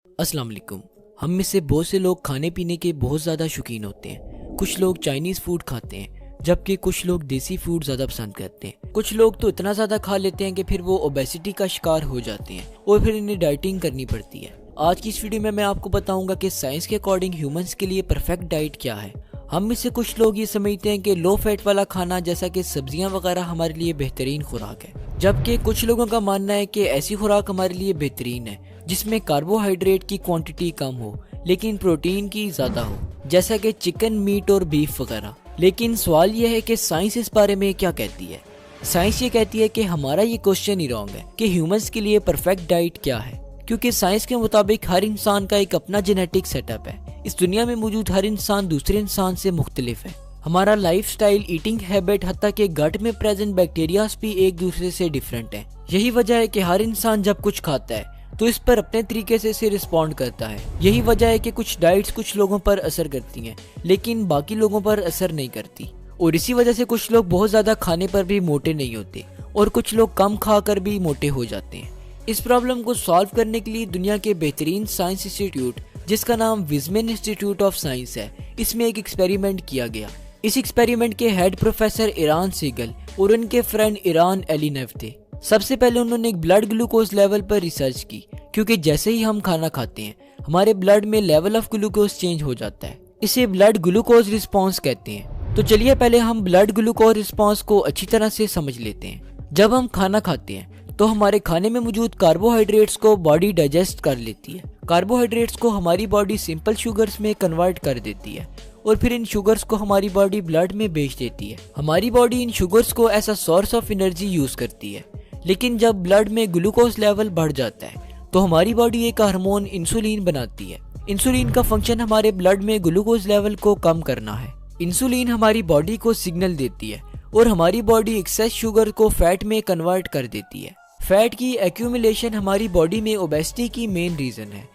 अस्सलाम वालेकुम। हम में से बहुत से लोग खाने पीने के बहुत ज़्यादा शौकीन होते हैं। कुछ लोग चाइनीज़ फूड खाते हैं जबकि कुछ लोग देसी फूड ज़्यादा पसंद करते हैं। कुछ लोग तो इतना ज़्यादा खा लेते हैं कि फिर वो ओबेसिटी का शिकार हो जाते हैं और फिर इन्हें डाइटिंग करनी पड़ती है। आज की इस वीडियो में मैं आपको बताऊंगा कि साइंस के अकॉर्डिंग ह्यूमंस के लिए परफेक्ट डाइट क्या है। हम में से कुछ लोग ये समझते हैं कि लो फैट वाला खाना जैसा कि सब्जियां वगैरह हमारे लिए बेहतरीन खुराक है, जबकि कुछ लोगों का मानना है कि ऐसी खुराक हमारे लिए बेहतरीन है जिसमें कार्बोहाइड्रेट की क्वांटिटी कम हो लेकिन प्रोटीन की ज़्यादा हो, जैसा कि चिकन, मीट और बीफ वगैरह। लेकिन सवाल यह है कि साइंस इस बारे में क्या कहती है। साइंस ये कहती है कि हमारा ये क्वेश्चन ही रॉन्ग है कि ह्यूमंस के लिए परफेक्ट डाइट क्या है, क्योंकि साइंस के मुताबिक हर इंसान का एक अपना जेनेटिक सेटअप है। इस दुनिया में मौजूद हर इंसान दूसरे इंसान से मुख्तलिफ है। हमारा लाइफस्टाइल, ईटिंग हैबिट, हत्ता के गट में प्रेजेंट बैक्टीरियाज भी एक दूसरे से डिफरेंट हैं। यही वजह है कि हर इंसान जब कुछ खाता है तो इस पर अपने तरीके से इसे रिस्पॉन्ड करता है। यही वजह है कि कुछ डाइट्स कुछ लोगों पर असर करती हैं लेकिन बाकी लोगों पर असर नहीं करती, और इसी वजह से कुछ लोग बहुत ज्यादा खाने पर भी मोटे नहीं होते और कुछ लोग कम खाकर भी मोटे हो जाते हैं। इस प्रॉब्लम को सॉल्व करने के लिए दुनिया के बेहतरीन साइंस इंस्टीट्यूट, जिसका नाम विज़मेन इंस्टीट्यूट ऑफ साइंस है, इसमें एक एक्सपेरिमेंट किया गया। इस एक्सपेरिमेंट के हेड प्रोफेसर ईरान सीगल और उनके फ्रेंड ईरान एलिनेव थे। सबसे पहले उन्होंने एक ब्लड ग्लूकोज लेवल पर रिसर्च की, क्योंकि जैसे ही हम खाना खाते हैं हमारे ब्लड में लेवल ऑफ ग्लूकोज चेंज हो जाता है। इसे ब्लड ग्लूकोज रिस्पॉन्स कहते हैं। तो चलिए पहले हम ब्लड ग्लूकोज रिस्पॉन्स को अच्छी तरह से समझ लेते हैं। जब हम खाना खाते हैं तो हमारे खाने में मौजूद कार्बोहाइड्रेट्स को बॉडी डाइजेस्ट कर लेती है। कार्बोहाइड्रेट्स को हमारी बॉडी सिंपल शुगर्स में कन्वर्ट कर देती है और फिर इन शुगर्स को हमारी बॉडी ब्लड में बेच देती है। हमारी बॉडी इन शुगर्स को as a source of energy use करती है। लेकिन जब ब्लड में ग्लूकोज लेवल बढ़ जाता है तो हमारी बॉडी एक हार्मोन इंसुलिन बनाती है। इंसुलिन का फंक्शन हमारे ब्लड में ग्लूकोज लेवल को कम करना है। इंसुलिन हमारी बॉडी को सिग्नल देती है और हमारी बॉडी एक्सेस शुगर को फैट में कन्वर्ट कर देती है। फैट की एक्यूमुलेशन हमारी बॉडी में ओबेसिटी की मेन रीजन है।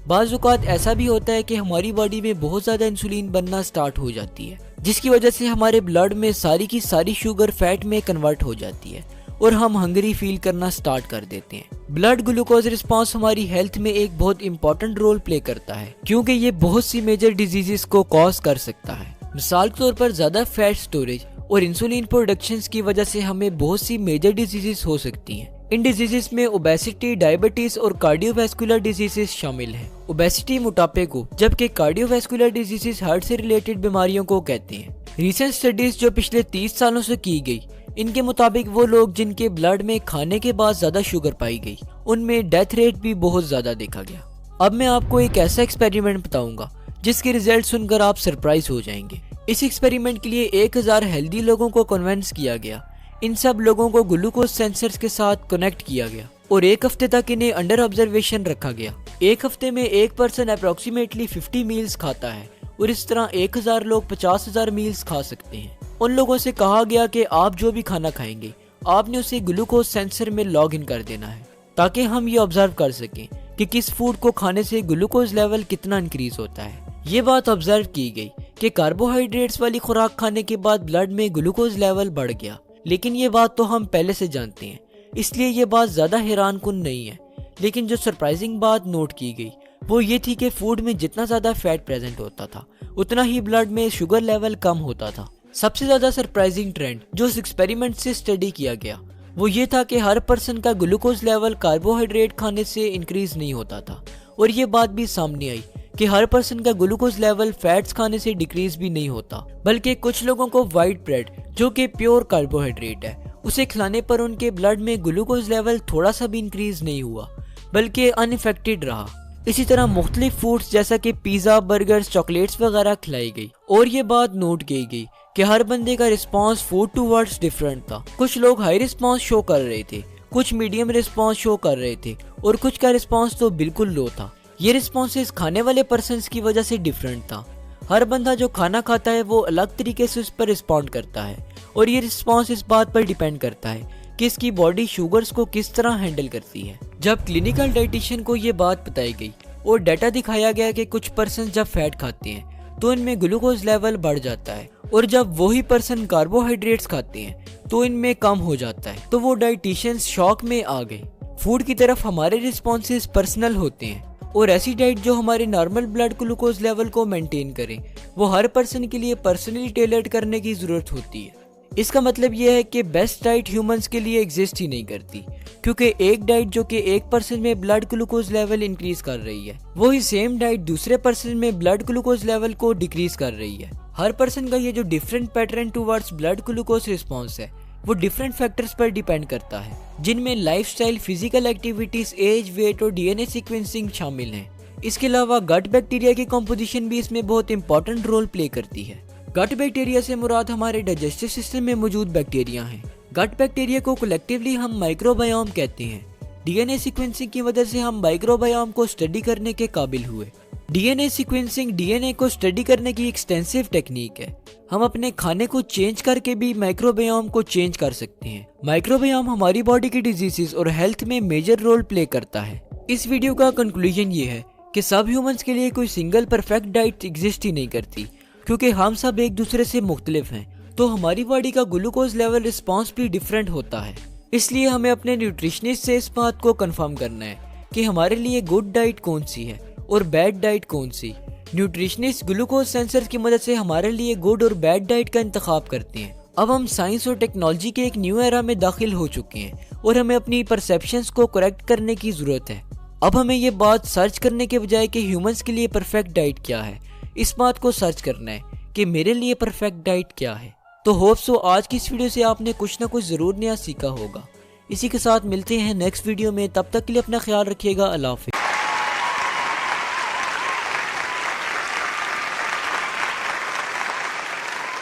बाज़-औक़ात ऐसा भी होता है कि हमारी बॉडी में बहुत ज्यादा इंसुलिन बनना स्टार्ट हो जाती है, जिसकी वजह से हमारे ब्लड में सारी की सारी शुगर फैट में कन्वर्ट हो जाती है और हम हंगरी फील करना स्टार्ट कर देते हैं। ब्लड ग्लूकोज रिस्पॉन्स हमारी हेल्थ में एक बहुत इंपॉर्टेंट रोल प्ले करता है, क्योंकि ये बहुत सी मेजर डिजीजेस को कॉज कर सकता है। मिसाल के तौर पर ज्यादा फैट स्टोरेज और इंसुलिन प्रोडक्शन की वजह से हमें बहुत सी मेजर डिजीजेस हो सकती हैं। इन डिजीजेस में ओबेसिटी, डायबिटीज और कार्डियोवैस्कुलर डिजीजेस शामिल हैं। ओबेसिटी मोटापे को, जबकि कार्डियोवैस्कुलर डिजीजेस हार्ट से रिलेटेड बीमारियों को कहते हैं। रिसेंट स्टडीज जो पिछले 30 सालों से की गई, इनके मुताबिक वो लोग जिनके ब्लड में खाने के बाद ज्यादा शुगर पाई गई, उनमें डेथ रेट भी बहुत ज्यादा देखा गया। अब मैं आपको एक ऐसा एक्सपेरिमेंट बताऊंगा जिसके रिजल्ट सुनकर आप सरप्राइज हो जाएंगे। इस एक्सपेरिमेंट के लिए 1000 हेल्दी लोगों को कन्विंस किया गया। इन सब लोगों को ग्लूकोज सेंसर्स के साथ कनेक्ट किया गया और एक हफ्ते तक इन्हें अंडर ऑब्जर्वेशन रखा गया। एक हफ्ते में एक पर्सन अप्रोक्सीमेटली 50 मील्स खाता है और इस तरह 1000 लोग 50,000 मील्स खा सकते हैं। उन लोगों से कहा गया कि आप जो भी खाना खाएंगे आपने उसे ग्लूकोज सेंसर में लॉग इन कर देना है, ताकि हम ये ऑब्जर्व कर सकें कि किस फूड को खाने से ग्लूकोज लेवल कितना इंक्रीज होता है। ये बात ऑब्जर्व की गई कि कार्बोहाइड्रेट्स वाली खुराक खाने के बाद ब्लड में ग्लूकोज लेवल बढ़ गया। लेकिन ये बात तो हम पहले से जानते हैं, इसलिए ये बात ज्यादा हैरान कुन नहीं है। लेकिन जो सरप्राइजिंग बात नोट की गई वो ये थी कि फूड में जितना ज्यादा फैट प्रेजेंट होता था उतना ही ब्लड में शुगर लेवल कम होता था। सबसे ज्यादा सरप्राइजिंग ट्रेंड जो इस एक्सपेरिमेंट से स्टडी किया गया वो ये था कि हर पर्सन का ग्लूकोज लेवल कार्बोहाइड्रेट खाने से इंक्रीज नहीं होता था, और ये बात भी सामने आई कि हर पर्सन का ग्लूकोज लेवल फैट्स खाने से डिक्रीज भी नहीं होता, बल्कि कुछ लोगों को व्हाइट ब्रेड, जो कि प्योर कार्बोहाइड्रेट है, उसे खिलाने पर उनके ब्लड में ग्लूकोज लेवल थोड़ा सा भी इंक्रीज नहीं हुआ बल्कि अनइफेक्टेड रहा। इसी तरह मुख्तलिफ फूड्स जैसा कि पिज्जा, बर्गर्स, चॉकलेट्स वगैरह खिलाई गई और ये बात नोट की गई कि हर बंदे का रिस्पॉन्स फूड टूवर्ड्स डिफरेंट था। कुछ लोग हाई रिस्पॉन्स शो कर रहे थे, कुछ मीडियम रिस्पॉन्स शो कर रहे थे और कुछ का रिस्पॉन्स तो बिल्कुल लो था। ये रिस्पॉन्सेस खाने वाले पर्सन्स की वजह से डिफरेंट था। हर बंदा जो खाना खाता है वो अलग तरीके से उस पर रिस्पॉन्ड करता है और ये रिस्पॉन्स इस बात पर डिपेंड करता है कि इसकी बॉडी शुगर्स को किस तरह हैंडल करती है। जब क्लिनिकल डाइटिशियन को ये बात बताई गई और डाटा दिखाया गया कि कुछ पर्सन जब फैट खाते हैं तो इनमें ग्लूकोज लेवल बढ़ जाता है और जब वही पर्सन कार्बोहाइड्रेट्स खाते हैं तो इनमें कम हो जाता है, तो वो डाइटिशियंस शॉक में आ गए। फूड की तरफ हमारे रिस्पॉन्सेस पर्सनल होते हैं और ऐसी डाइट जो हमारे नॉर्मल ब्लड ग्लूकोज लेवल को मेंटेन करे, वो हर पर्सन के लिए पर्सनली टेलर्ड करने की ज़रूरत होती है। इसका मतलब यह है कि बेस्ट डाइट ह्यूमंस के लिए एग्जिस्ट ही नहीं करती, क्योंकि एक डाइट जो कि एक पर्सन में ब्लड ग्लूकोज लेवल इंक्रीज कर रही है, वही सेम डाइट दूसरे पर्सन में ब्लड ग्लूकोज लेवल को डिक्रीज कर रही है। हर पर्सन का ये जो different pattern towards blood glucose response है, वो डिफरेंट फैक्टर्स पर डिपेंड करता है, जिनमें lifestyle, physical activities, age, weight और डीएनए सीक्वेंसिंग शामिल हैं। इसके अलावा गट बैक्टीरिया की कॉम्पोजिशन भी इसमें बहुत इंपॉर्टेंट रोल प्ले करती है। गट बैक्टीरिया से मुराद हमारे डाइजेस्टिव सिस्टम में मौजूद बैक्टीरिया हैं। गट बैक्टीरिया को कलेक्टिवली हम माइक्रोबायोम कहते हैं। डीएनए सीक्वेंसिंग की वजह से हम माइक्रोबायोम को स्टडी करने के काबिल हुए। डीएनए सीक्वेंसिंग डीएनए को स्टडी करने की एक्सटेंसिव टेक्निक है। हम अपने खाने को चेंज करके भी माइक्रोबायोम को चेंज कर सकते हैं। माइक्रोबायोम हमारी बॉडी की डिजीजेस और हेल्थ में मेजर रोल प्ले करता है। इस वीडियो का कंक्लूजन ये है कि सब ह्यूमंस के लिए कोई सिंगल परफेक्ट डाइट एग्जिस्ट ही नहीं करती, क्योंकि हम सब एक दूसरे से मुख्तलिफ हैं, तो हमारी बॉडी का ग्लूकोज लेवल रिस्पॉन्स भी डिफरेंट होता है। इसलिए हमें अपने न्यूट्रिशनिस्ट से इस बात को कंफर्म करना है कि हमारे लिए गुड डाइट कौन सी है और बैड डाइट कौन सी। न्यूट्रिशनिस्ट ग्लूकोज सेंसर की मदद से हमारे लिए गुड और बैड डाइट का इंतखाब करते हैं। अब हम साइंस और टेक्नोलॉजी के एक न्यू एरा में दाखिल हो चुके हैं और हमें अपनी परसेप्शंस को करेक्ट करने की जरूरत है। अब हमें ये बात सर्च करने के बजाय कि ह्यूमंस के लिए परफेक्ट डाइट क्या है, इस बात को सर्च करना है कि मेरे लिए परफेक्ट डाइट क्या है। तो होप सो आज की इस वीडियो से आपने कुछ ना कुछ जरूर नया सीखा होगा। इसी के साथ मिलते हैं नेक्स्ट वीडियो में, तब तक के लिए अपना ख्याल रखिएगा। अल्लाह हाफिज़।